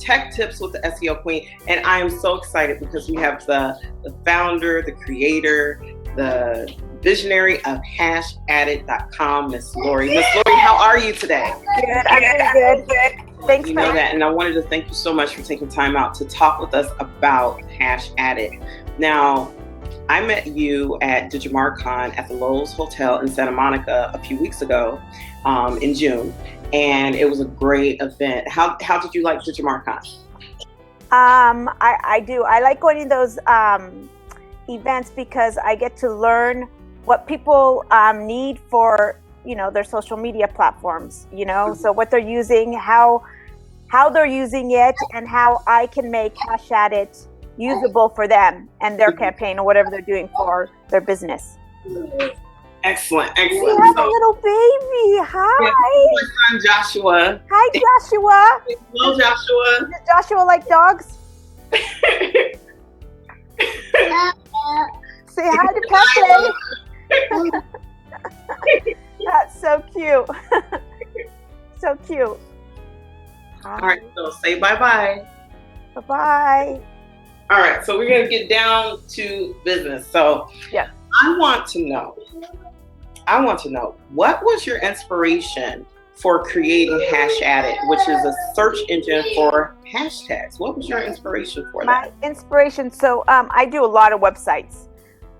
Tech Tips with the SEO Queen. And I am so excited because we have the founder, the creator, the visionary of hashadded.com, Miss Laurie. Miss Laurie, how are you today? Good. I'm doing good. Thanks. You know that, and I wanted to thank you so much for taking time out to talk with us about HashAdded. Now, I met you at DigimarCon at the Lowe's Hotel in Santa Monica a few weeks ago, in June, and it was a great event. How did you like DigimarCon? I do. I like going to those events because I get to learn what people need for their social media platforms. So what they're using, how they're using it, and how I can make HashAdded usable for them and their campaign or whatever they're doing for their business. Excellent. We have a little baby. Hi. My son Joshua. Hi, Joshua. Hello, Joshua. Does Joshua like dogs? Say hi to Pepe. That's so cute. So cute. Hi. All right, so say bye-bye. Bye-bye. All right, so we're going to get down to business. So yeah, I want to know, what was your inspiration for creating HashAdded, which is a search engine for hashtags? What was your inspiration for that? My inspiration, so I do a lot of websites.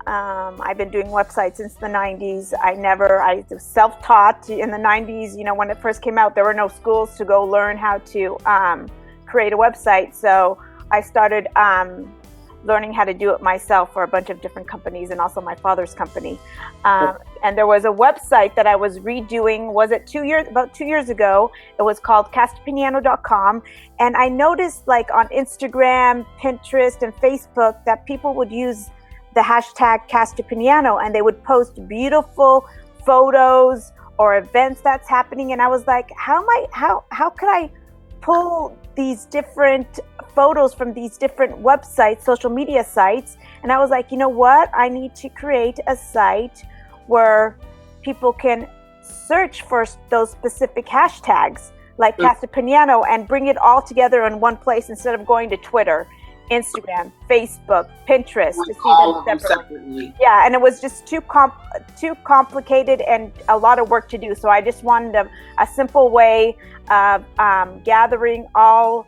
I've been doing websites since the 90s. I was self-taught in the 90s. When it first came out, there were no schools to go learn how to create a website. So I started learning how to do it myself for a bunch of different companies and also my father's company. And there was a website that I was redoing, about 2 years ago. It was called castpiano.com. And I noticed on Instagram, Pinterest, and Facebook that people would use the hashtag Castapiano and they would post beautiful photos or events that's happening. And I was like, how could I pull these different photos from these different websites, social media sites? And I was like, you know what? I need to create a site where people can search for those specific hashtags like Castapiano and bring it all together in one place instead of going to Twitter, Instagram, Facebook, Pinterest to see them separately. Yeah, and it was just too complicated and a lot of work to do. So I just wanted a simple way of gathering all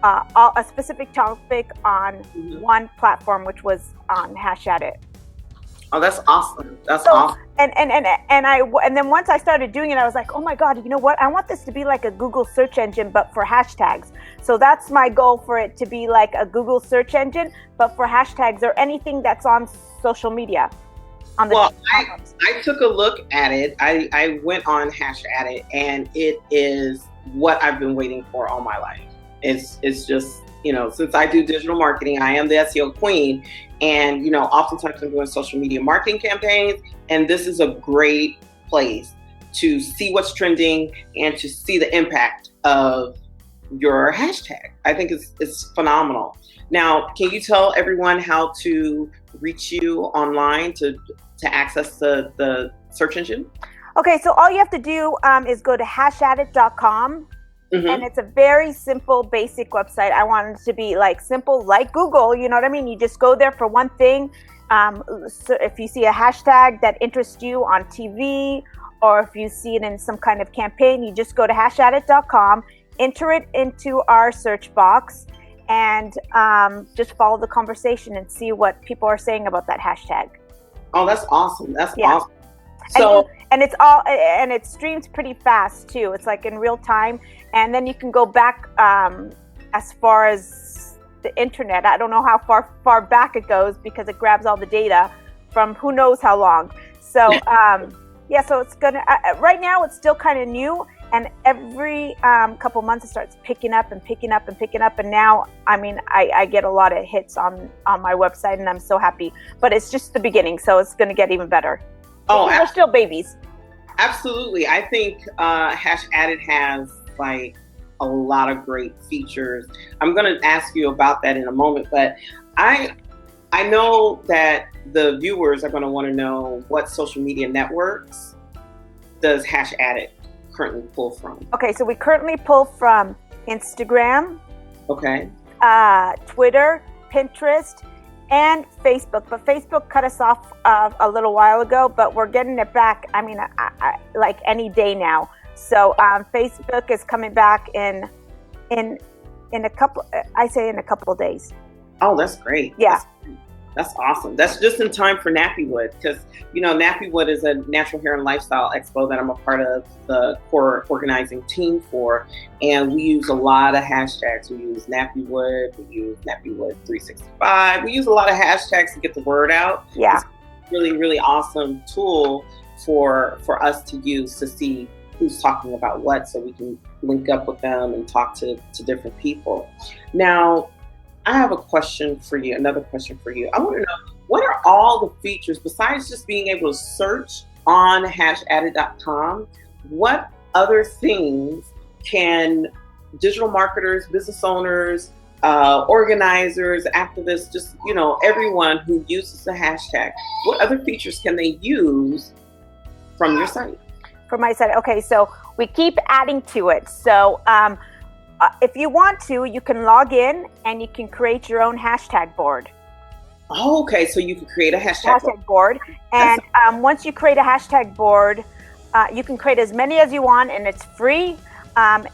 a specific topic on one platform, which was on HashAdded. Oh, that's awesome. Awesome. And then once I started doing it, I was like, oh my God, you know what? I want this to be like a Google search engine, but for hashtags. So that's my goal, for it to be like a Google search engine, but for hashtags or anything that's on social media. I took a look at it. I went on HashAdded, and it is what I've been waiting for all my life. It's just, since I do digital marketing, I am the SEO queen. And, oftentimes I'm doing social media marketing campaigns, and this is a great place to see what's trending and to see the impact of your hashtag. I think it's phenomenal. Now, can you tell everyone how to reach you online to access the search engine? Okay, so all you have to do is go to hashadded.com. And it's a very simple, basic website. I want it to be simple, like Google, you know what I mean? You just go there for one thing. So if you see a hashtag that interests you on TV, or if you see it in some kind of campaign, you just go to hashadded.com, enter it into our search box, and just follow the conversation and see what people are saying about that hashtag. Oh, that's awesome. That's awesome. So, and it streams pretty fast too. It's like in real time, and then you can go back as far as the internet. I don't know how far back it goes because it grabs all the data from who knows how long. So so it's gonna right now it's still kind of new, and every couple months it starts picking up, and now I get a lot of hits on my website, and I'm so happy. But it's just the beginning, so it's gonna get even better. Oh, they're still babies. Absolutely. I think HashAdded has a lot of great features. I'm going to ask you about that in a moment, but I know that the viewers are going to want to know what social media networks does HashAdded currently pull from? Okay, so we currently pull from Instagram, Okay. Twitter, Pinterest, and Facebook. But Facebook cut us off a little while ago, but we're getting it back. I mean, like any day now. So Facebook is coming back in a couple. I say in a couple of days. Oh, that's great. Yeah. That's awesome. That's just in time for Nappywood, because Nappywood is a natural hair and lifestyle expo that I'm a part of the core organizing team for, and we use a lot of hashtags. We use Nappywood, we use Nappywood 365. We use a lot of hashtags to get the word out. Yeah, it's a really, really awesome tool for us to use to see who's talking about what, so we can link up with them and talk to different people. Now, I have another question for you. I want to know, what are all the features, besides just being able to search on hashadded.com, what other things can digital marketers, business owners, organizers, activists, just, everyone who uses the hashtag, what other features can they use from your site? From my site. Okay, so we keep adding to it. So, if you want to, you can log in and you can create your own hashtag board. Oh, okay, so you can create a hashtag board. And once you create a hashtag board, you can create as many as you want, and it's free.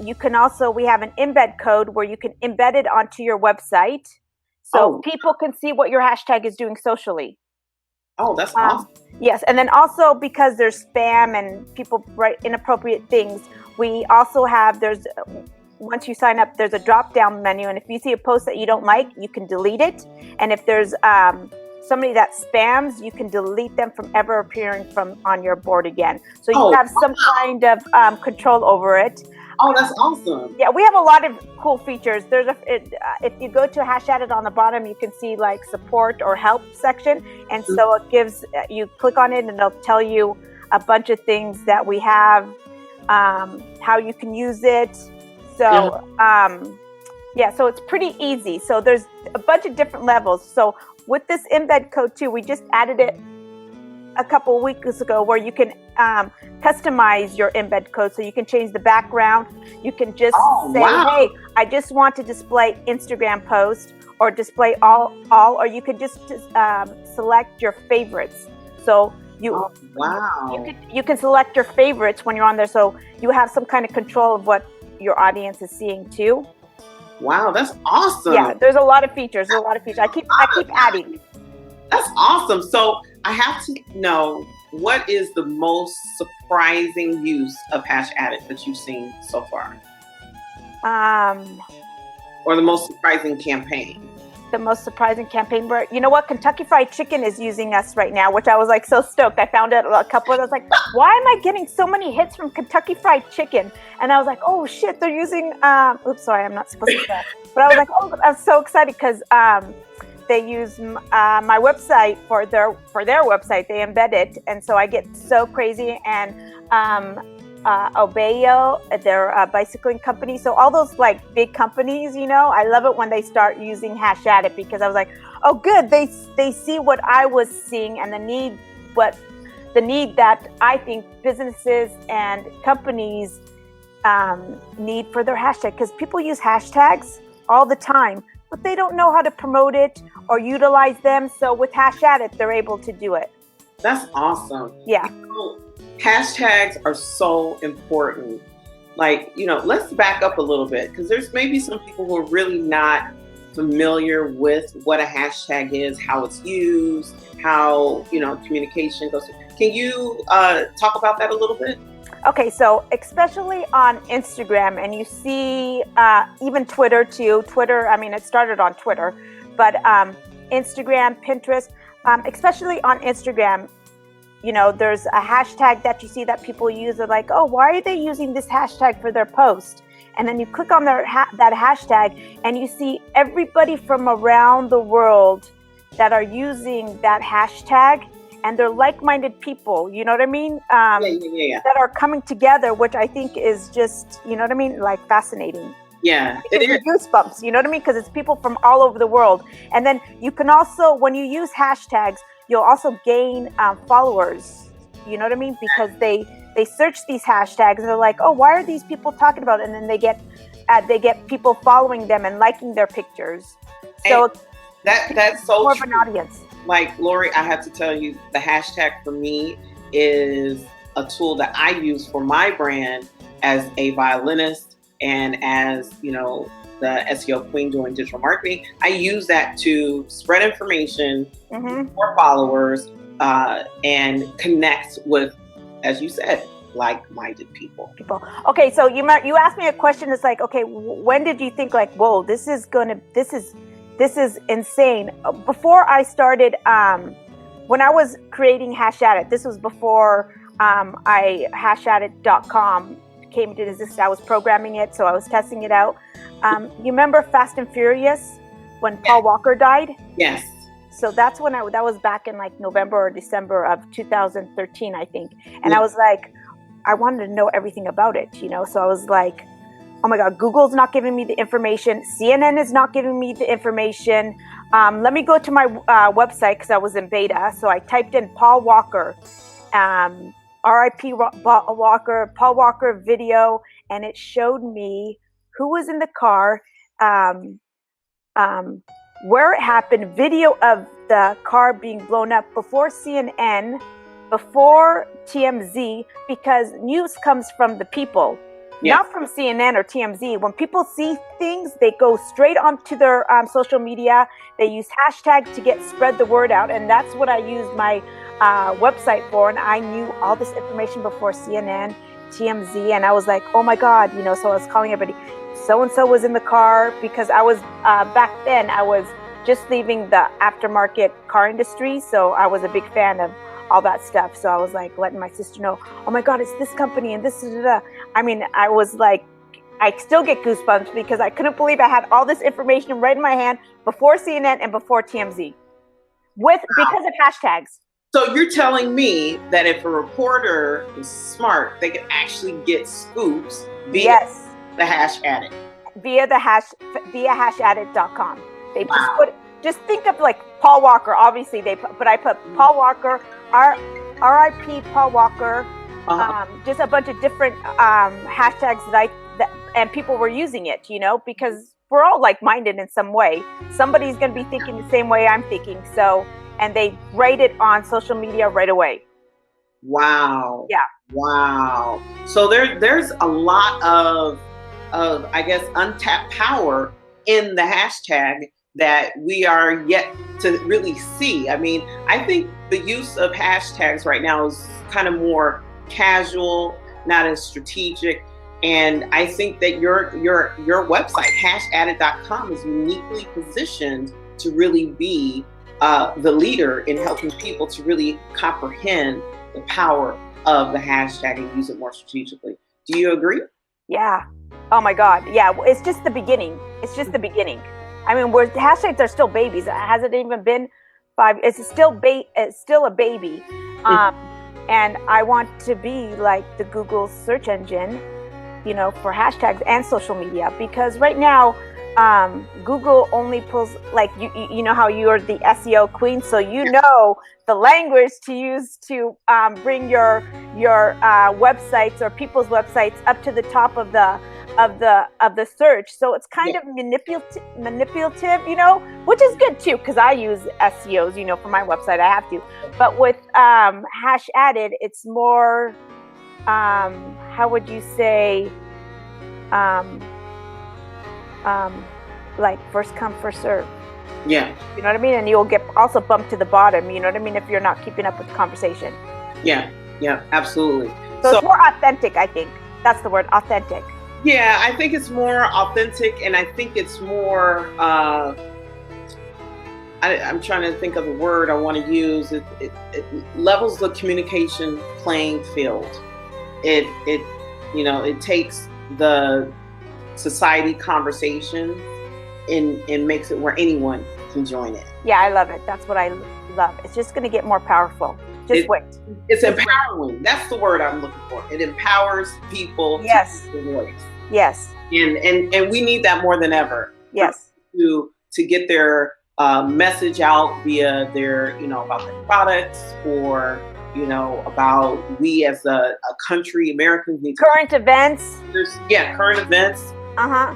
You can also, we have an embed code where you can embed it onto your website, so people can see what your hashtag is doing socially. Oh, that's awesome. Yes, and then also, because there's spam and people write inappropriate things, we also have, once you sign up, there's a drop-down menu, and if you see a post that you don't like, you can delete it. And if there's somebody that spams, you can delete them from ever appearing on your board again. So you have some kind of control over it. Oh, that's awesome. Yeah, we have a lot of cool features. If you go to Hashadded on the bottom, you can see like support or help section. And so it gives, you click on it and it'll tell you a bunch of things that we have, how you can use it. So, so it's pretty easy. So there's a bunch of different levels. So with this embed code too, we just added it a couple of weeks ago, where you can customize your embed code. So you can change the background. You can just say, hey, I just want to display Instagram posts, or display all, or you could just select your favorites. So you can select your favorites when you're on there. So you have some kind of control of what your audience is seeing too. Wow, that's awesome. Yeah, there's a lot of features. I keep adding. That's awesome. So I have to know, what is the most surprising use of Hashadded that you've seen so far? Or the most surprising campaign? The most surprising campaign, where, you know what, Kentucky Fried Chicken is using us right now, which I was like so stoked. I found out a couple of, I was like, why am I getting so many hits from Kentucky Fried Chicken? And I was like, oh shit, they're using, oops, sorry, I'm not supposed to do that. But I was like, oh, I'm so excited, because they use my website for their website. They embed it, and so I get so crazy. And Obeo, they're a bicycling company. So all those like big companies, I love it when they start using Hashadded, because I was like, oh good, they see what I was seeing, and the need that I think businesses and companies need for their hashtag, because people use hashtags all the time, but they don't know how to promote it or utilize them. So with Hashadded, they're able to do it. That's awesome. Yeah. Hashtags are so important. Like, let's back up a little bit, because there's maybe some people who are really not familiar with what a hashtag is, how it's used, how, communication goes. Can you talk about that a little bit? Okay, so especially on Instagram, and you see even Twitter too. Twitter, I mean, it started on Twitter, but Instagram, Pinterest, especially on Instagram, there's a hashtag that you see that people use. They're like, oh, why are they using this hashtag for their post? And then you click on that hashtag, and you see everybody from around the world that are using that hashtag, and they're like-minded people, you know what I mean? That are coming together, which I think is just, you know what I mean? Like fascinating. Yeah, it is. Goosebumps, you know what I mean? Because it's people from all over the world. And then you can also, when you use hashtags, you'll also gain followers, you know what I mean? Because they search these hashtags and they're like, oh, why are these people talking about it? And then they get they get people following them and liking their pictures. So that's so more true. of an audience. Like, Laurie, I have to tell you, the hashtag for me is a tool that I use for my brand as a violinist and as, you know, the SEO Queen doing digital marketing. I use that to spread information for followers and connect with, as you said, like-minded people. Okay, so you asked me a question. It's like, okay, when did you think like, whoa, this is insane? Before I started, when I was creating HashAddit, this was before hashaddit.com came into existence. I was programming it, so I was testing it out. You remember Fast and Furious when Paul Walker died? Yes. So that's when that was back in like November or December of 2013, I think. And I was like, I wanted to know everything about it, you know? So I was like, oh my God, Google's not giving me the information. CNN is not giving me the information. Let me go to my website because I was in beta. So I typed in Paul Walker, RIP Walker, Paul Walker video, and it showed me who was in the car, where it happened, video of the car being blown up before CNN, before TMZ, because news comes from the people, not from CNN or TMZ. When people see things, they go straight onto their social media. They use hashtag to spread the word out, and that's what I used my website for. And I knew all this information before CNN, TMZ, and I was like, oh my God, you know. So I was calling everybody. So-and-so was in the car, because I was back then I was just leaving the aftermarket car industry, so I was a big fan of all that stuff. So I was like letting my sister know, oh my God, it's this company and this. I mean, I was like, I still get goosebumps because I couldn't believe I had all this information right in my hand before CNN and before TMZ, because of hashtags. So you're telling me that if a reporter is smart, they can actually get scoops via the HashAddit. Via hashaddit.com. They just think of like Paul Walker. Obviously, but I put Paul Walker, RIP Paul Walker, just a bunch of different hashtags and people were using it, you know, because we're all like-minded in some way. Somebody's going to be thinking the same way I'm thinking. So, and they write it on social media right away. Wow. Yeah. Wow. So there's a lot of I guess untapped power in the hashtag that we are yet to really see. I mean, I think the use of hashtags right now is kind of more casual, not as strategic. And I think that your website, hashaddit.com, is uniquely positioned to really be the leader in helping people to really comprehend the power of the hashtag and use it more strategically. Do you agree? Yeah. Oh my God. Yeah. It's just the beginning. It's just the beginning. I mean, hashtags are still babies. Has it even been 5? It's still a baby. And I want to be like the Google search engine, you know, for hashtags and social media, because right now, Google only pulls, like, you know how you are the SEO queen, so you know the language to use to bring your websites or people's websites up to the top of the search. So it's kind of manipulative, you know, which is good too, because I use SEOs, you know, for my website. I have to. But with HashAddit, it's more, how would you say, like first come, first serve. Yeah. You know what I mean? And you'll get also bumped to the bottom, you know what I mean, if you're not keeping up with the conversation. Yeah, absolutely. So it's more authentic, I think. That's the word, authentic. Yeah, I think it's more authentic, and I think it's more, I'm trying to think of the word I want to use. It levels the communication playing field. It takes the society conversation and makes it where anyone can join it. Yeah, I love it. That's what I love. It's just going to get more powerful. Wait. It's empowering. That's the word I'm looking for. It empowers people to use their voice. Yes. And we need that more than ever. Yes. To get their message out via their, you know, about their products, or, you know, about we as a country, Americans need current events. Current events.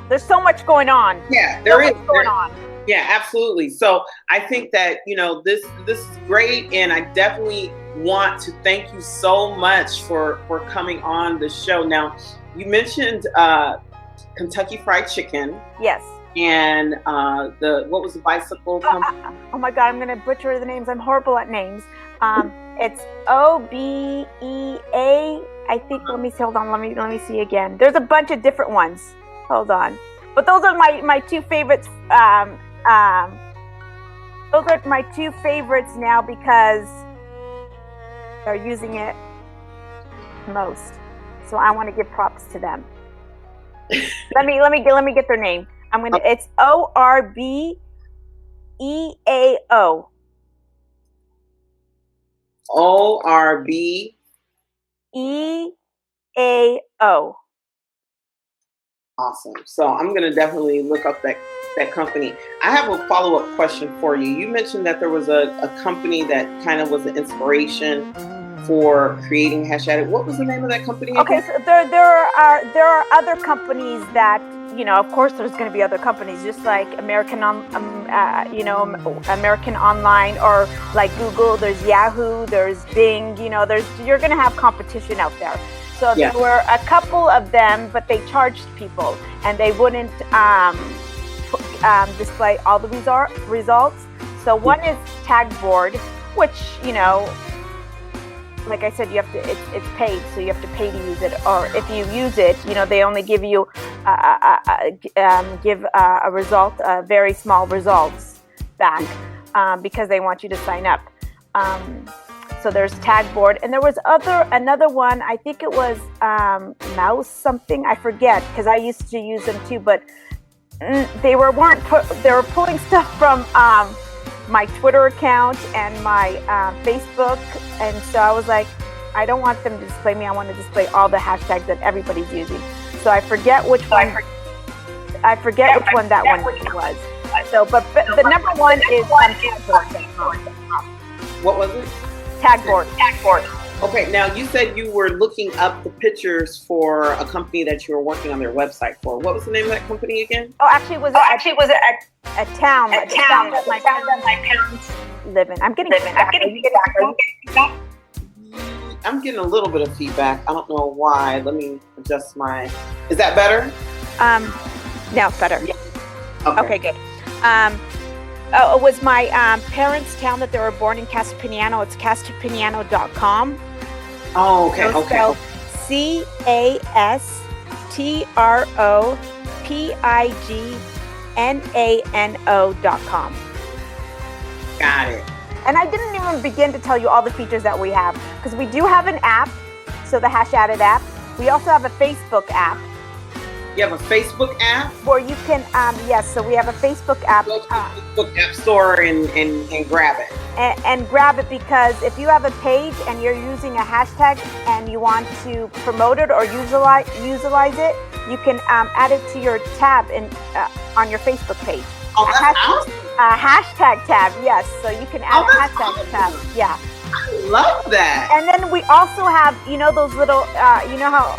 There's so much going on. Yeah, there is. Yeah, absolutely. So I think that, this is great. And I definitely want to thank you so much for coming on the show. Now, you mentioned Kentucky Fried Chicken. Yes. And what was the bicycle company? Oh my God, I'm going to butcher the names. I'm horrible at names. It's OBEA. I think, hold on, let me see again. There's a bunch of different ones. Hold on. But those are my two favorites. Those are my two favorites now because they're using it most. So I want to give props to them. let me get their name. It's ORBEAO. ORBEAO. Awesome. So I'm going to definitely look up that company. I have a follow-up question for you. You mentioned that there was a company that kind of was an inspiration for creating Hashtag. What was the name of that company again? Okay, so there are other companies that, of course there's going to be other companies, just like American Online, or like Google, there's Yahoo, there's Bing, you're going to have competition out there. So there were a couple of them, but they charged people and they wouldn't display all the results. So one is Tagboard, which, like I said, it's paid, so you have to pay to use it. Or if you use it, they only give you a result, very small results back, because they want you to sign up. So there's Tagboard, and there was another one. I think it was Mouse something. I forget, because I used to use them too. But they were pulling stuff from my Twitter account and my Facebook, and so I was like, I don't want them to display me. I want to display all the hashtags that everybody's using. So I forget which one. I forget which one that one was. So, but the number one is Tagboard. What was it? Tagboard. Okay, now you said you were looking up the pictures for a company that you were working on their website for. What was the name of that company again? Oh, actually, it was a town that my parents live in. I'm getting feedback. I'm getting a little bit of feedback. I don't know why. Let me adjust my. Is that better? Now it's better. Yeah. Okay, good. It was my parents' town that they were born in, Castigliano. It's castigliano.com. Oh, okay, so okay. CASTROPIGNANO.com. Got it. And I didn't even begin to tell you all the features that we have, because we do have an app, so the Hashtag app. We also have a Facebook app. You have a Facebook app? Where you can, yes, so we have a Facebook app. Go to the Facebook App Store and grab it. And grab it, because if you have a page and you're using a hashtag and you want to promote it or utilize it, you can add it to your tab on your Facebook page. Oh, that's awesome. A hashtag tab, yes. So you can add a hashtag tab. Yeah. I love that. And then we also have, those little, how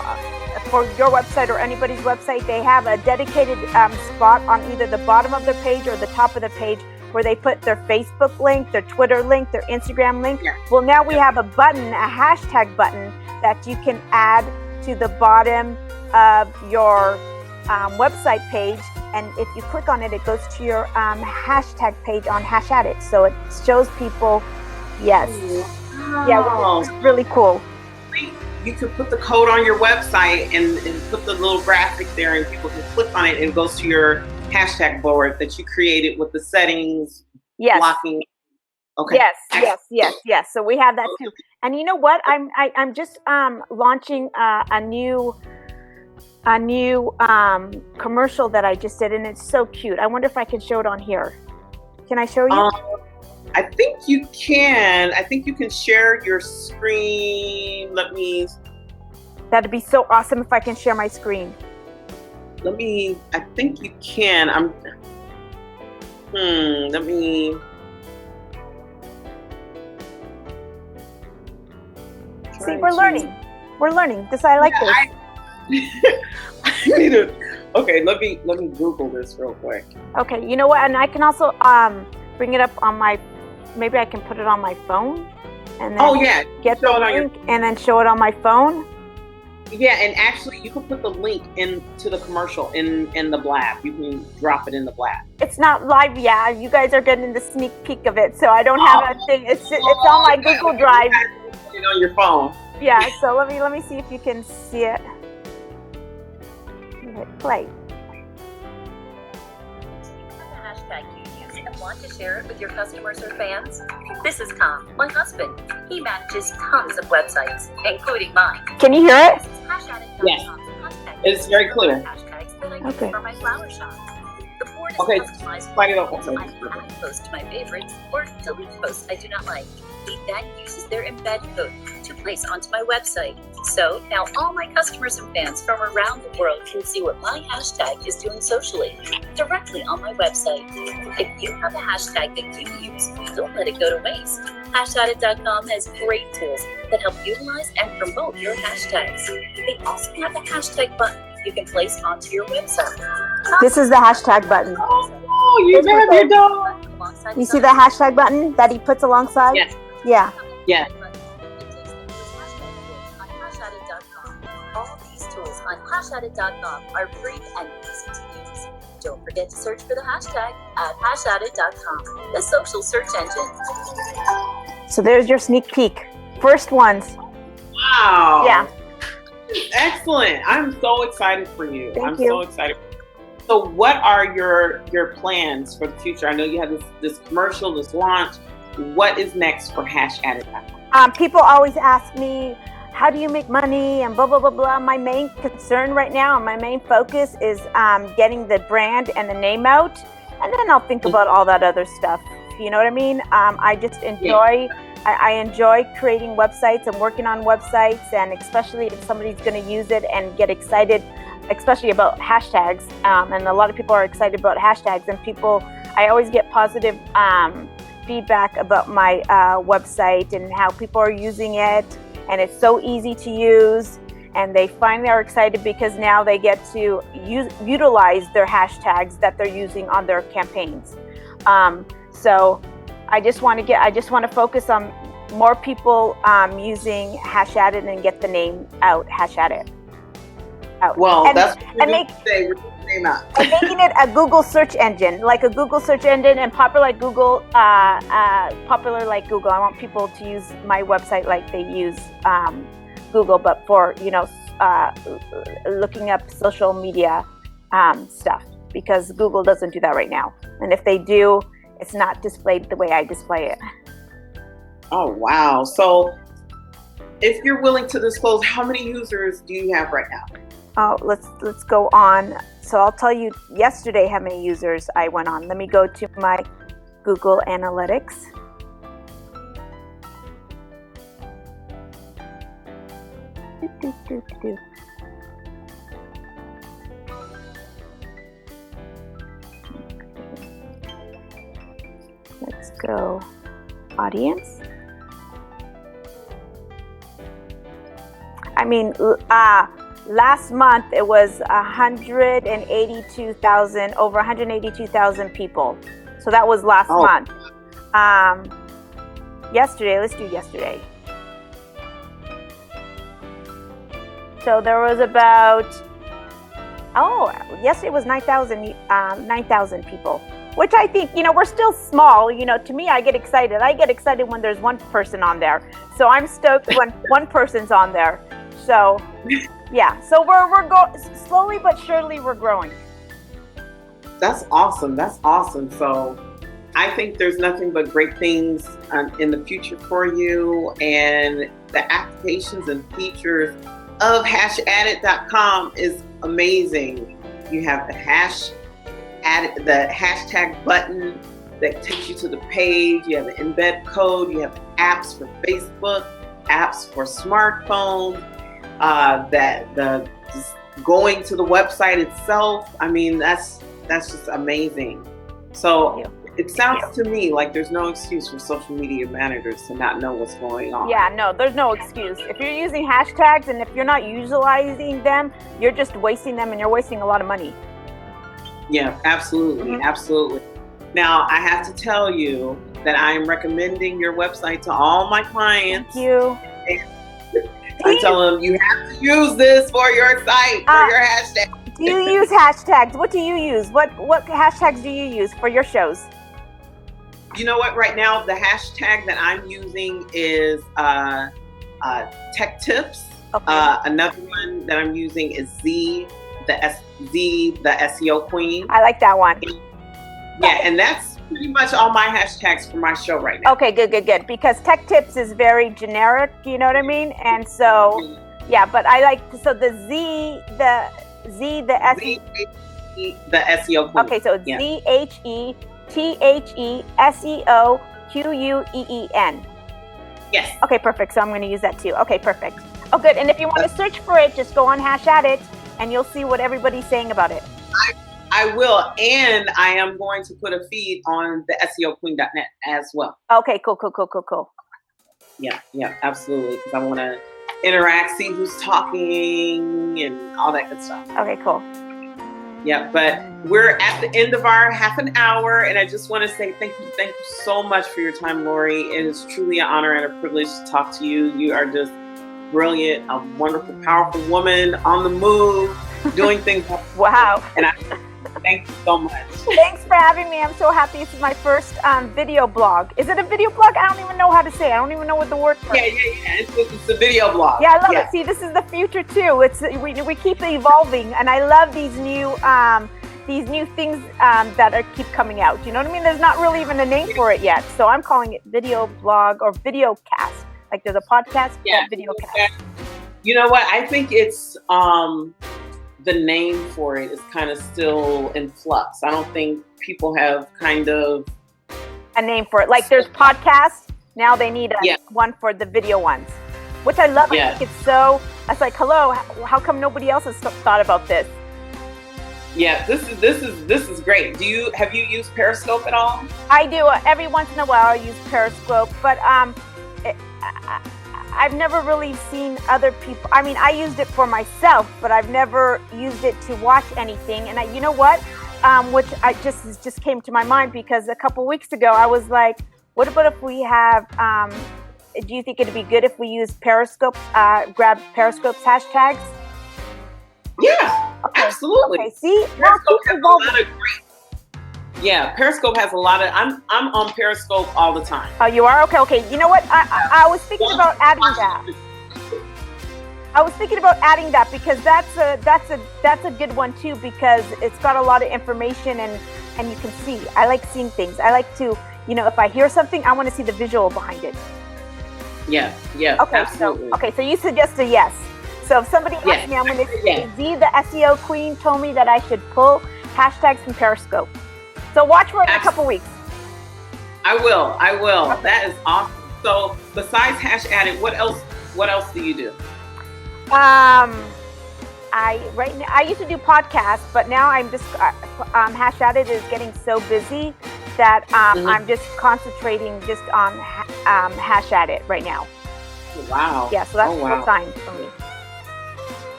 for your website or anybody's website, they have a dedicated spot on either the bottom of their page or the top of the page where they put their Facebook link, their Twitter link, their Instagram link. Yeah. Well, now we have a button, a hashtag button, that you can add to the bottom of your website page. And if you click on it, it goes to your hashtag page on Hashtag. So it shows people, yes. Wow. Yeah, it's really cool. You could put the code on your website and put the little graphic there, and people can click on it and it goes to your hashtag board that you created with the settings, blocking. Okay. Yes. So we have that too. And you know what? I'm just launching a new commercial that I just did, and it's so cute. I wonder if I can show it on here. Can I show you? I think you can. I think you can share your screen. That'd be so awesome if I can share my screen. I think you can. Let me. See, we're learning. We're learning. I like this. I need to Okay, let me Google this real quick. Okay, you know what? And I can also bring it up on my. Maybe I can put it on my phone, and then get the link and then show it on my phone. Yeah, and actually, you can put the link into the commercial in the blab. You can drop it in the blab. It's not live yet. You guys are getting the sneak peek of it, so I don't have a thing. It's on my Google Drive. Put it on your phone. Yeah. So let me see if you can see it. Hit play. Hashtag you use and want to share it with your customers or fans? This is Tom, my husband. He manages tons of websites, including mine. Can you hear it? Yes. It's very clear. Hashtags that I use for my flower shop. The board is customized. I post my favorites or delete posts I do not like. He then uses their embed code to place onto my website. So now all my customers and fans from around the world can see what my hashtag is doing socially directly on my website. If you have a hashtag that you use, don't let it go to waste. Hashtag.com has great tools that help utilize and promote your hashtags. They also have a hashtag button you can place onto your website. This is the hashtag button. Oh, you have your dog. You see the hashtag button that he puts alongside? Yes. Yeah. Yeah. All these tools on hashtag.com are free and easy to use. Don't forget to search for the hashtag at hashtag.com, the social search engine. So there's your sneak peek. First ones. Wow. Yeah. Excellent. I'm so excited for you. Thank you. So excited. So what are your plans for the future? I know you have this commercial, this launch. What is next for HashAdded.com? People always ask me, how do you make money and blah, blah, blah, blah. My main concern right now and my main focus is getting the brand and the name out. And then I'll think about all that other stuff. You know what I mean? I just enjoy, I enjoy creating websites and working on websites, and especially if somebody's going to use it and get excited, especially about hashtags. And a lot of people are excited about hashtags, and I always get positive feedback about my website and how people are using it, and it's so easy to use, and they finally are excited because now they get to utilize their hashtags that they're using on their campaigns. So I just want to focus on more people using HashAdded and get the name out. HashAdded out. Well, and, that's what and make say. Name out. and making it a Google search engine, like a Google search engine, and popular like Google. I want people to use my website like they use Google, but for looking up social media stuff, because Google doesn't do that right now. And if they do, it's not displayed the way I display it. Oh, wow. So if you're willing to disclose, how many users do you have right now? Oh, let's go on. So I'll tell you yesterday how many users I went on. Let me go to my Google Analytics. Let's go audience. I mean, last month it was 182,000, over 182,000 people. So that was last month. Yesterday, let's do yesterday. So there was about, yesterday was 9,000 people, which I think, we're still small. To me, I get excited. I get excited when there's one person on there. So I'm stoked when one person's on there. So, yeah. So we're slowly but surely we're growing. That's awesome. That's awesome. So I think there's nothing but great things in the future for you, and the applications and features of HashAdded.com is amazing. You have the hashtag button that takes you to the page. You have the embed code. You have apps for Facebook, apps for smartphones. Just going to the website itself. I mean, that's just amazing. So it sounds to me like there's no excuse for social media managers to not know what's going on. Yeah, no, there's no excuse. If you're using hashtags and if you're not utilizing them, you're just wasting them and you're wasting a lot of money. Yeah, absolutely. Absolutely. Now, I have to tell you that I am recommending your website to all my clients. Thank you. I'm telling them you have to use this for your site, for your hashtag. Do you use hashtags? What do you use? What hashtags do you use for your shows? You know what? Right now, the hashtag that I'm using is tech tips. Okay. Another one that I'm using is the SEO Queen. I like that one. Yeah, and that's pretty much all my hashtags for my show right now. Okay, good. Because tech tips is very generic, you know what I mean? And so, yeah, but I like, so the SEO Queen. Okay, so it's ZHETHESEOQUEEN. Yes. Okay, perfect. So I'm going to use that too. Okay, perfect. Oh, good. And if you want to search for it, just go on #it and you'll see what everybody's saying about it. I will, and I am going to put a feed on the SEOqueen.net as well. Okay, cool. Yeah, absolutely. Because I want to interact, see who's talking, and all that good stuff. Okay, cool. Yeah, but we're at the end of our half an hour, and I just want to say thank you so much for your time, Laurie. It is truly an honor and a privilege to talk to you. You are just brilliant, a wonderful, powerful woman on the move, doing things. Wow. And I thank you so much. Thanks for having me. I'm so happy. This is my first video blog. Is it a video blog? I don't even know how to say it. I don't even know what the word for it. Yeah. It's a video blog. Yeah, I love it. See, this is the future too. We keep evolving, and I love these new things that keep coming out. You know what I mean? There's not really even a name for it yet, so I'm calling it video blog or video cast. Like there's a podcast, video cast. You know what? I think it's the name for it is kind of still in flux. I don't think people have kind of a name for it. Like there's podcasts, now they need one for the video ones, which I love. I think it's so, it's like, hello, how come nobody else has thought about this? Yeah, this is great. Have you used Periscope at all? I do. Every once in a while I use Periscope, but I've never really seen other people. I mean, I used it for myself, but I've never used it to watch anything. And you know what? Which I just came to my mind because a couple weeks ago I was like, what about if we have? Do you think it'd be good if we use Periscope? Grab Periscope's hashtags? Yeah, absolutely. Okay, see, Periscope has a lot of great. Yeah, Periscope has a lot of. I'm on Periscope all the time. Oh, you are? Okay. You know what? I was thinking about adding that. Because that's a good one too, because it's got a lot of information and you can see. I like seeing things. I like to, if I hear something, I want to see the visual behind it. Yeah. Okay, absolutely. So you suggest a yes. So if somebody asks me, I'm going to say, the SEO Queen told me that I should pull hashtags from Periscope. So watch for it in a couple weeks. I will. Okay. That is awesome. So besides #it, what else do you do? I used to do podcasts, but now I'm just #it is getting so busy that I'm just concentrating just on #it right now. Wow. Yeah, so that's full time for me.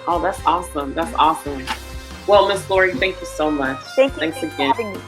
Oh, that's awesome. Well, Miss Laurie, thank you so much. Thank you. Thanks for again. having me.